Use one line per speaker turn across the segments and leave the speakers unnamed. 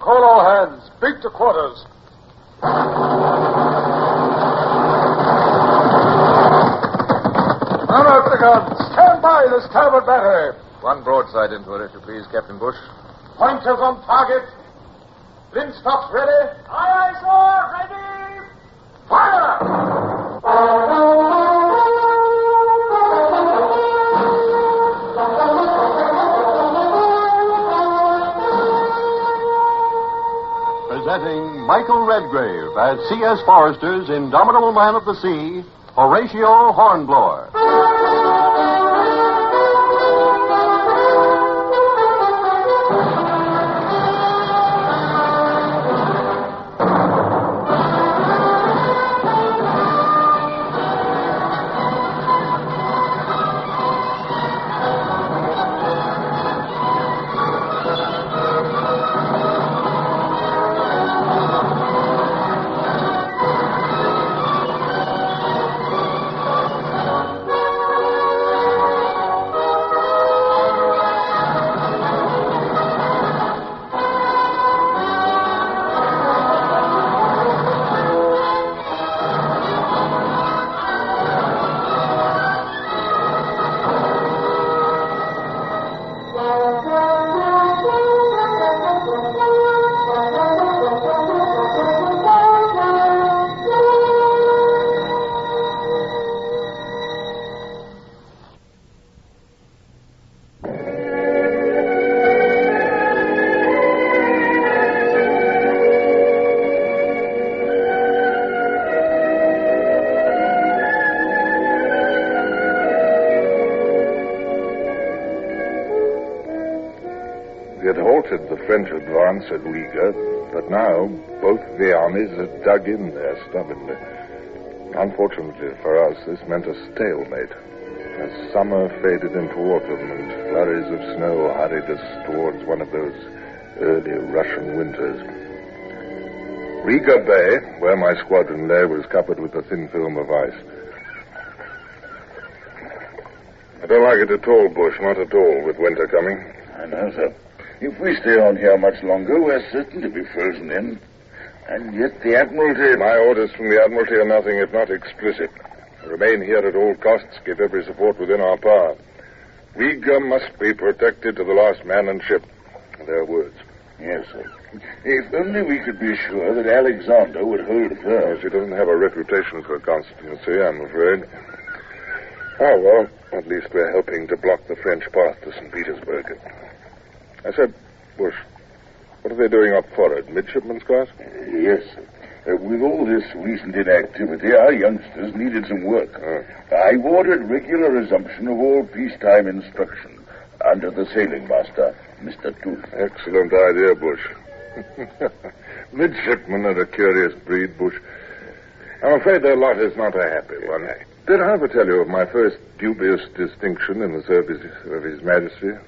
Call all hands. Beat to quarters. Now up the guns. Stand by the starboard battery.
One broadside into it, if you please, Captain Bush.
Pointers on target. Linstocks ready.
Aye, sir. Ready.
Fire!
Presenting Michael Redgrave as C.S. Forrester's indomitable man of the sea, Horatio Hornblower.
The French advance at Riga, but now both the armies had dug in there stubbornly. Unfortunately for us, this meant a stalemate. As summer faded into autumn and flurries of snow hurried us towards one of those early Russian winters. Riga Bay, where my squadron lay, was covered with a thin film of ice. I don't like it at all, Bush, not at all, with winter coming.
I know, sir. If we stay on here much longer, we're certain to be frozen in. And yet the Admiralty...
My orders from the Admiralty are nothing if not explicit. Remain here at all costs, give every support within our power. Riga must be protected to the last man and ship. Their words.
Yes, sir. If only we could be sure that Alexander would hold firm.
Yes, he doesn't have a reputation for constancy, I'm afraid. Oh, well, at least we're helping to block the French path to St. Petersburg. I said, Bush, what are they doing up forward? Midshipman's class?
Yes, sir. With all this recent inactivity, our youngsters needed some work. I've ordered regular resumption of all peacetime instruction under the sailing master, Mr. Tooth.
Excellent idea, Bush. Midshipmen are a curious breed, Bush. I'm afraid their lot is not a happy one. Did I ever tell you of my first dubious distinction in the service of His Majesty?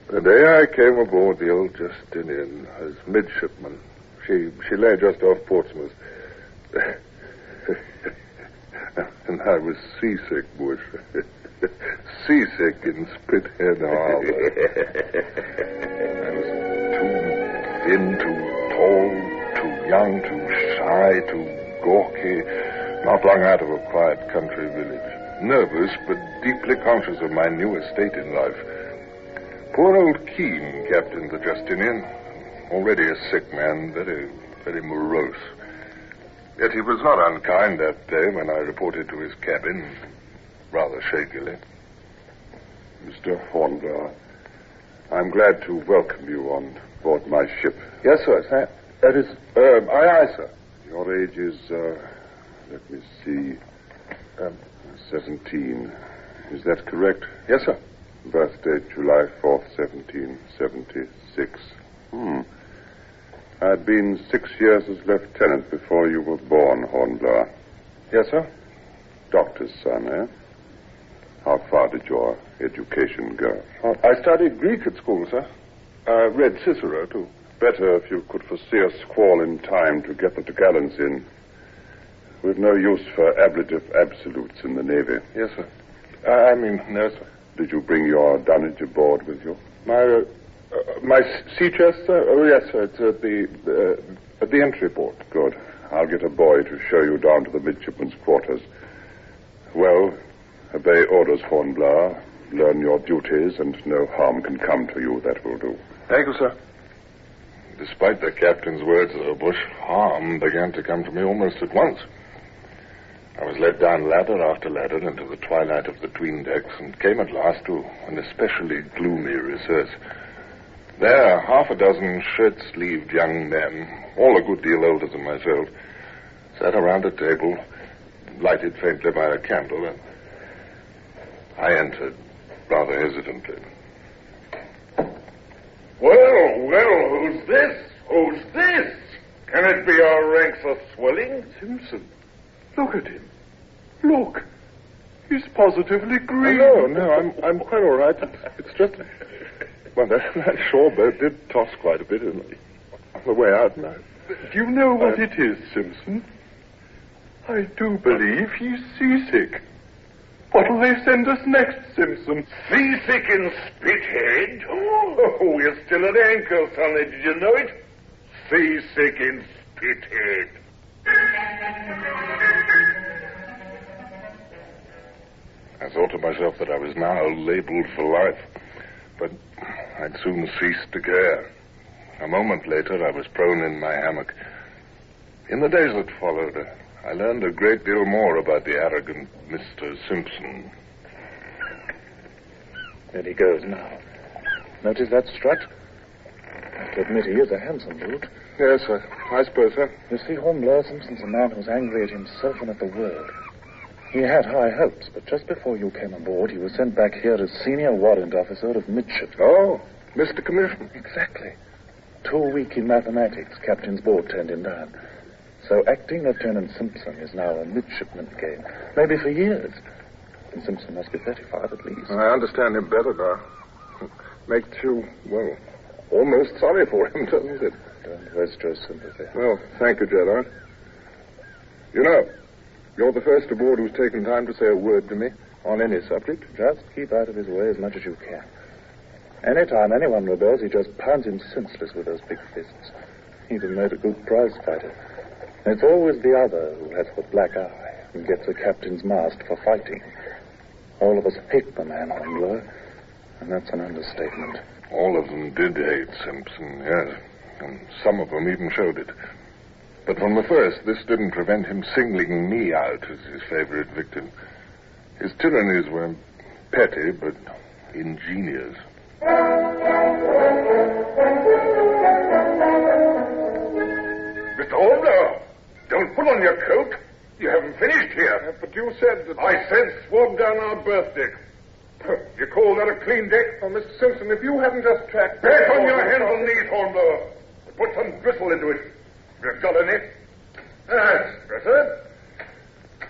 The day I came aboard the old Justinian as midshipman, she lay just off Portsmouth. And I was seasick, Bush. Seasick in Spithead Harbor. I was too thin, too tall, too young, too shy, too gawky, not long out of a quiet country village. Nervous, but deeply conscious of my new estate in life. Poor old Keene captained the Justinian, already a sick man, very, very morose. Yet he was not unkind that day when I reported to his cabin, rather shakily.
Mr. Hornblower, I'm glad to welcome you on board my ship.
Yes, sir. That is, aye, sir.
Your age is, let me see, 17. Is that correct?
Yes, sir.
Birthday, July 4th, 1776. I'd been 6 years as lieutenant before you were born, Hornblower.
Yes, sir.
Doctor's son, eh? How far did your education go?
I studied Greek at school, sir. I read Cicero, too.
Better if you could foresee a squall in time to get the topgallants in. We've no use for ablative absolutes in the Navy.
Yes, sir. No, sir.
Did you bring your dunnage aboard with you? My sea chest, sir? Oh, yes, sir. It's at the entry port. Good. I'll get a boy to show you down to the midshipmen's quarters. Well, obey orders, Hornblower. Learn your duties, and no harm can come to you. That will do.
Thank you, sir. Despite the captain's words, Bush, harm began to come to me almost at once. I was led down ladder after ladder into the twilight of the 'tween decks and came at last to an especially gloomy recess. There, half a dozen shirt-sleeved young men, all a good deal older than myself, sat around a table, lighted faintly by a candle, and I entered rather hesitantly.
Well, who's this? Who's this? Can it be our ranks are swelling?
Simpson, look at him. Look. He's positively green.
No, I'm quite all right. It's just... Well, that shore boat did toss quite a bit on the way out now.
Do you know what it is, Simpson? I do believe he's seasick. What'll they send us next, Simpson?
Seasick in Spithead? Oh, we're still at anchor, Sonny. Did you know it? Seasick in Spithead.
I thought to myself that I was now labeled for life, but I'd soon ceased to care. A moment later, I was prone in my hammock. In the days that followed, I learned a great deal more about the arrogant Mr. Simpson.
There he goes now. Notice that strut? I have to admit he is a handsome brute.
Yes, I suppose so.
You see, Hornblower, Simpson's a man who's angry at himself and at the world. He had high hopes, but just before you came aboard, he was sent back here as senior warrant officer of midship.
Oh, Mr. Commission.
Exactly. Too weak in mathematics, captain's board turned him down. So acting Lieutenant Simpson is now a midshipman again, maybe for years. And Simpson must be 35 at least.
I understand him better now. Makes you, well, almost sorry for him, doesn't it?
Don't waste your sympathy.
Well, thank you, Gerard. You know, you're the first aboard who's taken time to say a word to me on any subject.
Just keep out of his way as much as you can. Anytime anyone rebels, he just pounds him senseless with those big fists. He'd have made a good prize fighter. It's always the other who has the black eye and gets a captain's mast for fighting. All of us hate the man, Hornblower, and that's an understatement.
All of them did hate Simpson, yes, and some of them even showed it. But from the first, this didn't prevent him singling me out as his favorite victim. His tyrannies were petty, but ingenious.
Mr. Hornblower, don't put on your coat. You haven't finished here.
But you said that...
I said swab down our berth deck. You call that a clean deck?
Oh, Mr. Simpson, if you hadn't just tracked...
Back on your hands and knees, Hornblower. Put some bristle into it. You've got any? That's better.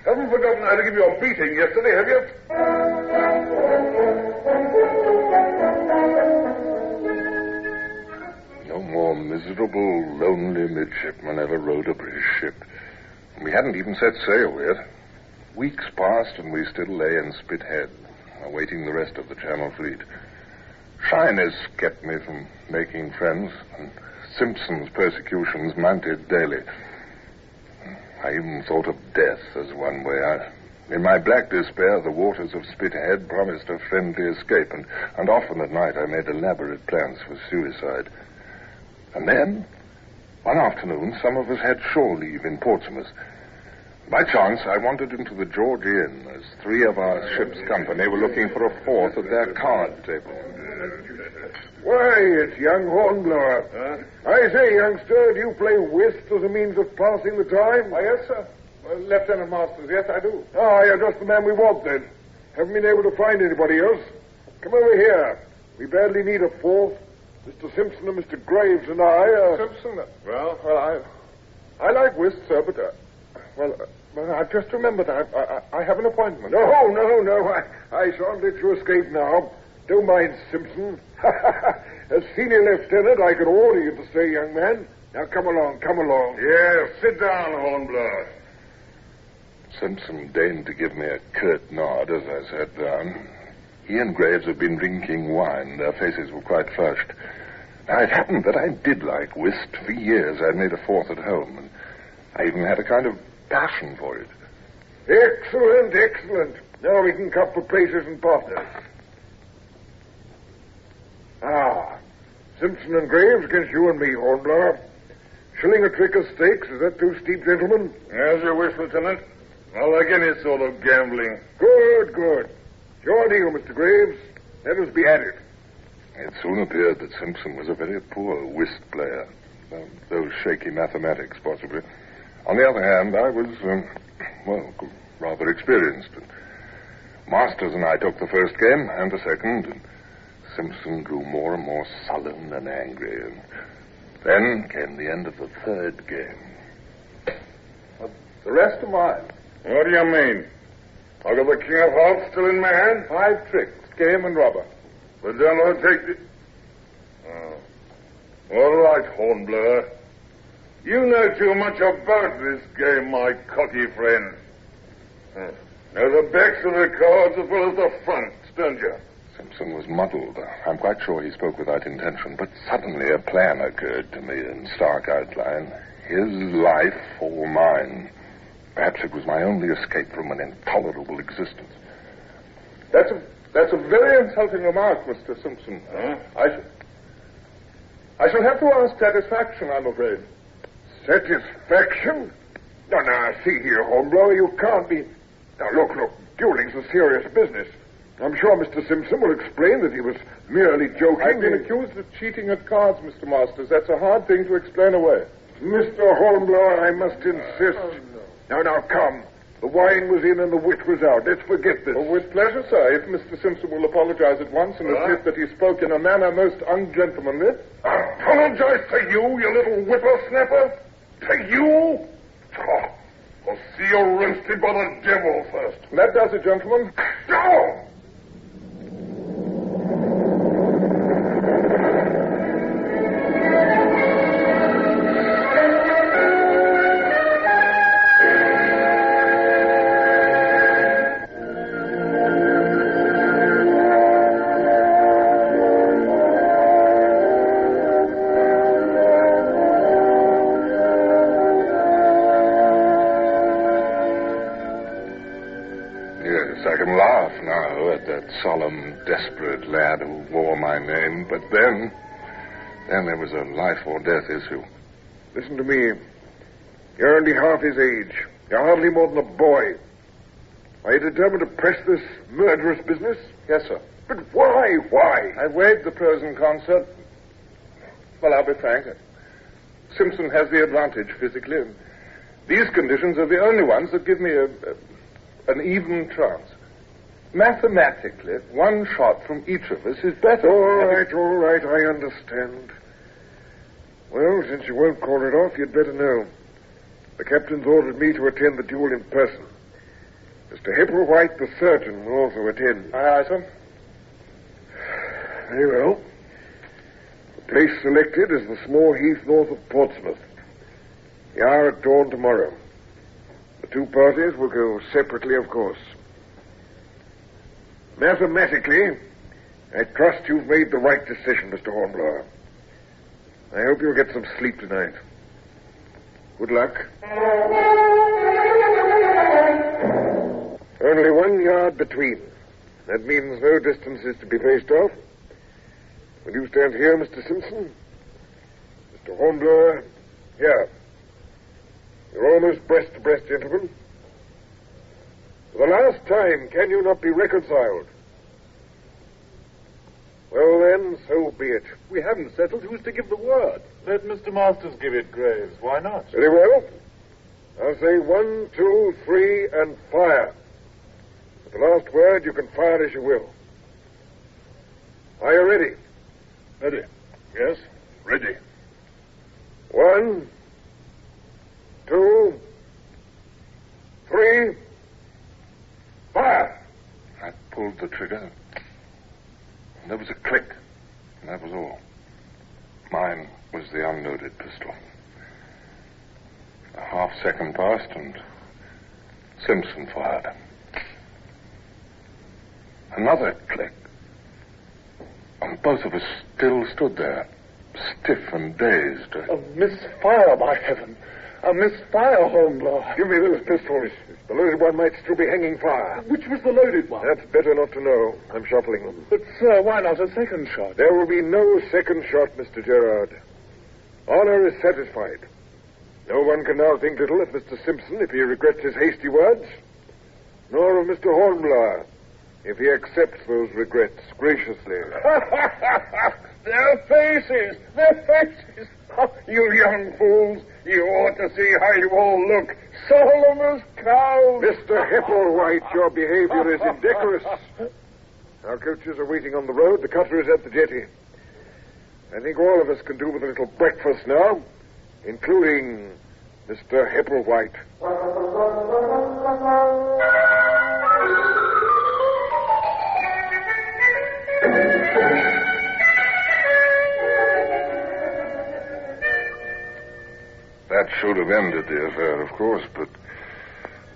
Haven't forgotten how to give you a beating yesterday, have you?
No more miserable, lonely midshipman ever rode a British ship. We hadn't even set sail yet. Weeks passed, and we still lay in Spithead, awaiting the rest of the Channel Fleet. Shyness kept me from making friends, and Simpson's persecutions mounted daily. I even thought of death as one way out. In my black despair, the waters of Spithead promised a friendly escape, and often at night I made elaborate plans for suicide. And then, one afternoon, some of us had shore leave in Portsmouth. By chance, I wandered into the George Inn as three of our ship's company were looking for a fourth at their card table.
Why, it's young Hornblower. I say, youngster, do you play whist as a means of passing the time?
Why, yes, sir. Lieutenant Masters, yes, I do.
Ah, you're just the man we want, then. Haven't been able to find anybody else. Come over here. We badly need a fourth. Mr. Simpson and Mr. Graves and I...
Simpson? Well, I like whist, sir, but... I've just remembered I have an appointment.
No. I shan't let you escape now. Don't mind Simpson. As senior lieutenant, I could order you to stay, young man. Now, come along. Yes, sit down, Hornblower.
Simpson deigned to give me a curt nod as I sat down. He and Graves had been drinking wine. Their faces were quite flushed. Now, it happened that I did like whist. For years, I'd made a fourth at home, and I even had a kind of passion for it.
Excellent, excellent. Now we can cut for places and partners. Simpson and Graves against you and me, Hornblower. Shilling a trick of stakes, is that too steep, gentlemen?
As you wish, Lieutenant. I like any sort of gambling.
Good, good. Your deal, Mr. Graves. Let us be at it.
It soon appeared that Simpson was a very poor whist player. Those shaky mathematics, possibly. On the other hand, I was, rather experienced. Masters and I took the first game and the second, and Simpson grew more and more sullen and angry. And then came the end of the third game.
The rest are mine. What do you mean? I've got the king of hearts still in my hand? 5 tricks, game and rubber. But then I'll take the... All right, Hornblower. You know too much about this game, my cocky friend. Know the backs of the cards as well as the fronts, don't you?
Simpson was muddled. I'm quite sure he spoke without intention, but suddenly a plan occurred to me in stark outline. His life or mine. Perhaps it was my only escape from an intolerable existence.
That's a very insulting remark, Mr. Simpson. Huh? I shall have to ask satisfaction, I'm afraid.
Satisfaction? Now, see here, Hornblower, you can't be... Now, look, dueling's a serious business. I'm sure Mr. Simpson will explain that he was merely joking.
I've been accused of cheating at cards, Mr. Masters. That's a hard thing to explain away.
Mr. Hornblower, I must insist. Now, come. The wine was in and the wit was out. Let's forget this.
Oh, with pleasure, sir. If Mr. Simpson will apologize at once and admit that he spoke in a manner most ungentlemanly.
Apologize to you, you little whippersnapper? To you?
I'll see you roasted by the devil first. That does it, gentlemen.
Go!
Solemn, desperate lad who wore my name. But then there was a life or death issue.
Listen to me. You're only half his age. You're hardly more than a boy. Are you determined to press this murderous business?
Yes, sir.
But why?
I weighed the pros and cons, sir. Well, I'll be frank. Simpson has the advantage physically. And these conditions are the only ones that give me an even chance. Mathematically, one shot from each of us is better.
All right, I understand. Well, since you won't call it off, you'd better know. The captain's ordered me to attend the duel in person. Mr. Hepplewhite, the surgeon, will also attend.
Aye, sir.
Very well. The place selected is the small heath north of Portsmouth. The hour at dawn tomorrow. The two parties will go separately, of course. Mathematically, I trust you've made the right decision, Mr. Hornblower. I hope you'll get some sleep tonight. Good luck. Only 1 yard between. That means no distance is to be faced off. Will you stand here, Mr. Simpson? Mr. Hornblower, here. You're almost breast to breast, gentlemen. For the last time, can you not be reconciled? Well, then, so be it.
We haven't settled who's to give the word. Let Mr. Masters give it, Graves. Why not?
Very well. I'll say 1, 2, 3, and fire. At the last word, you can fire as you will. Are you ready?
Ready. Yes, ready.
1, 2, 3, fire!
I pulled the trigger. And there was a click, and that was all. Mine was the unloaded pistol. A half-second passed, and Simpson fired. Another click. both of us still stood there, stiff and dazed.
A misfire, by heaven. A misfire, Hornblower. Give me those pistols. The loaded one might still be hanging fire. Which was the loaded one? That's better not to know. I'm shuffling them. But, sir, why not a second shot? There will be no second shot, Mr. Gerard. Honor is satisfied. No one can now think little of Mr. Simpson if he regrets his hasty words, nor of Mr. Hornblower if he accepts those regrets graciously.
Their faces! Their faces! Oh, you young fools! You ought to see how you all look. Solemn as cows!
Mr. Hepplewhite, your behavior is indecorous. Our coaches are waiting on the road. The cutter is at the jetty. I think all of us can do with a little breakfast now, including Mr. Hepplewhite.
That should have ended the affair, of course, but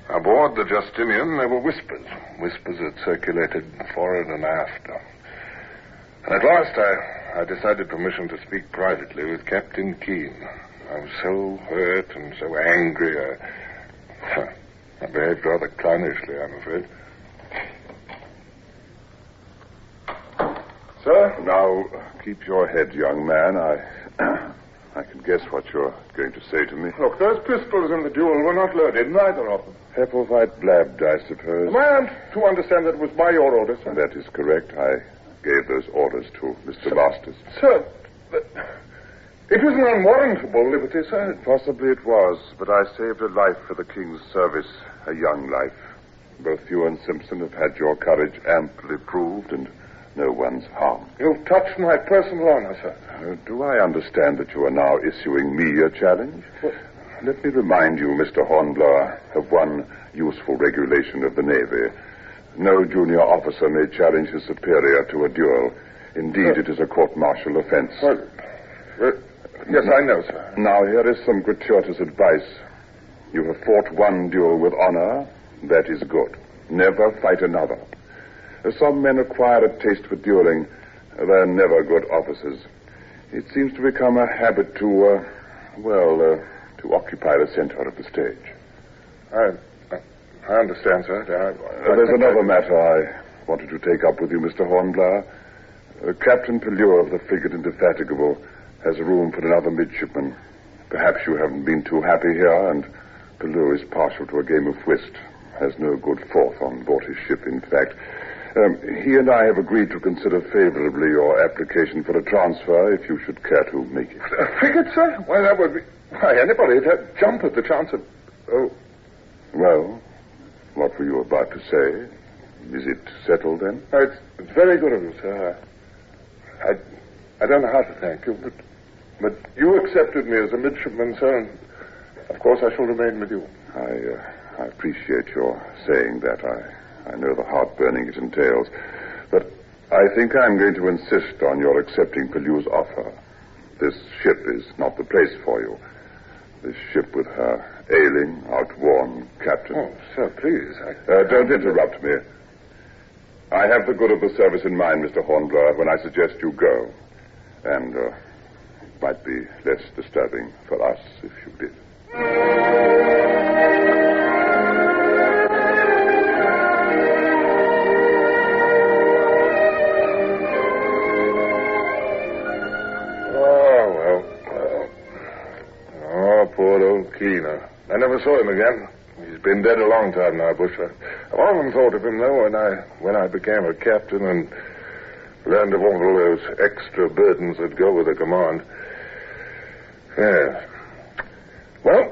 aboard the Justinian there were whispers that circulated forward and aft. And at last I decided permission to speak privately with Captain Keene. I was so hurt and so angry, I behaved rather clownishly, I'm afraid.
Sir? Now, keep your head, young man. I can guess what you're going to say to me.
Look, those pistols in the duel were not loaded, neither of them.
Hepplewhite blabbed, I suppose.
Am I to understand that it was by your order, sir?
That is correct. I gave those orders to Mr. Masters.
Sir, it was an unwarrantable liberty, sir.
Possibly it was, but I saved a life for the King's service, a young life. Both you and Simpson have had your courage amply proved, and no one's harmed.
You've touched my personal honor, sir.
Do I understand that you are now issuing me a challenge? What? Let me remind you, Mr. Hornblower, of one useful regulation of the Navy. No junior officer may challenge his superior to a duel. Indeed, it is a court-martial offense.
Yes, I know, sir.
Now, here is some gratuitous advice. You have fought one duel with honor. That is good. Never fight another. Some men acquire a taste for dueling. They're never good officers. It seems to become a habit to occupy the center of the stage.
I understand, sir.
There's another matter I wanted to take up with you, Mr. Hornblower. Captain Pellew of the frigate Indefatigable has room for another midshipman. Perhaps you haven't been too happy here, and Pellew is partial to a game of whist. Has no good fourth on board his ship, in fact. He and I have agreed to consider favorably your application for a transfer if you should care to make it.
A frigate, sir? Why, that would be... Why, anybody'd jump at the chance of... Oh.
Well, what were you about to say? Is it settled, then?
It's very good of you, sir. I don't know how to thank you, but you accepted me as a midshipman, sir, and of course I shall remain with you.
I appreciate your saying that. I know the heartburning it entails. But I think I'm going to insist on your accepting Pellew's offer. This ship is not the place for you. This ship with her ailing, outworn captain.
Oh, sir, please.
Don't interrupt me. I have the good of the service in mind, Mr. Hornblower, when I suggest you go. And it might be less disturbing for us if you did.
Poor old Keener. I never saw him again. He's been dead a long time now, Bush. I've often thought of him, though, when I became a captain and learned of all those extra burdens that go with a command. Yes. Well,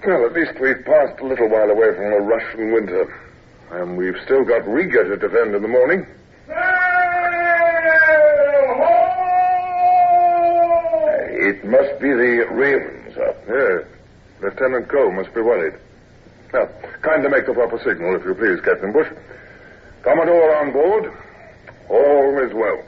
at least we've passed a little while away from a Russian winter. And we've still got Riga to defend in the morning.
It must be the Ravens, sir.
Yes. Lieutenant Cole must be worried. Now, kindly make the proper signal, if you please, Captain Bush. Commodore on board. All is well.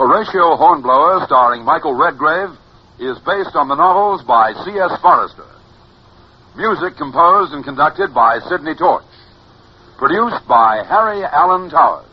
Horatio Hornblower, starring Michael Redgrave, is based on the novels by C.S. Forester. Music composed and conducted by Sidney Torch. Produced by Harry Allen Towers.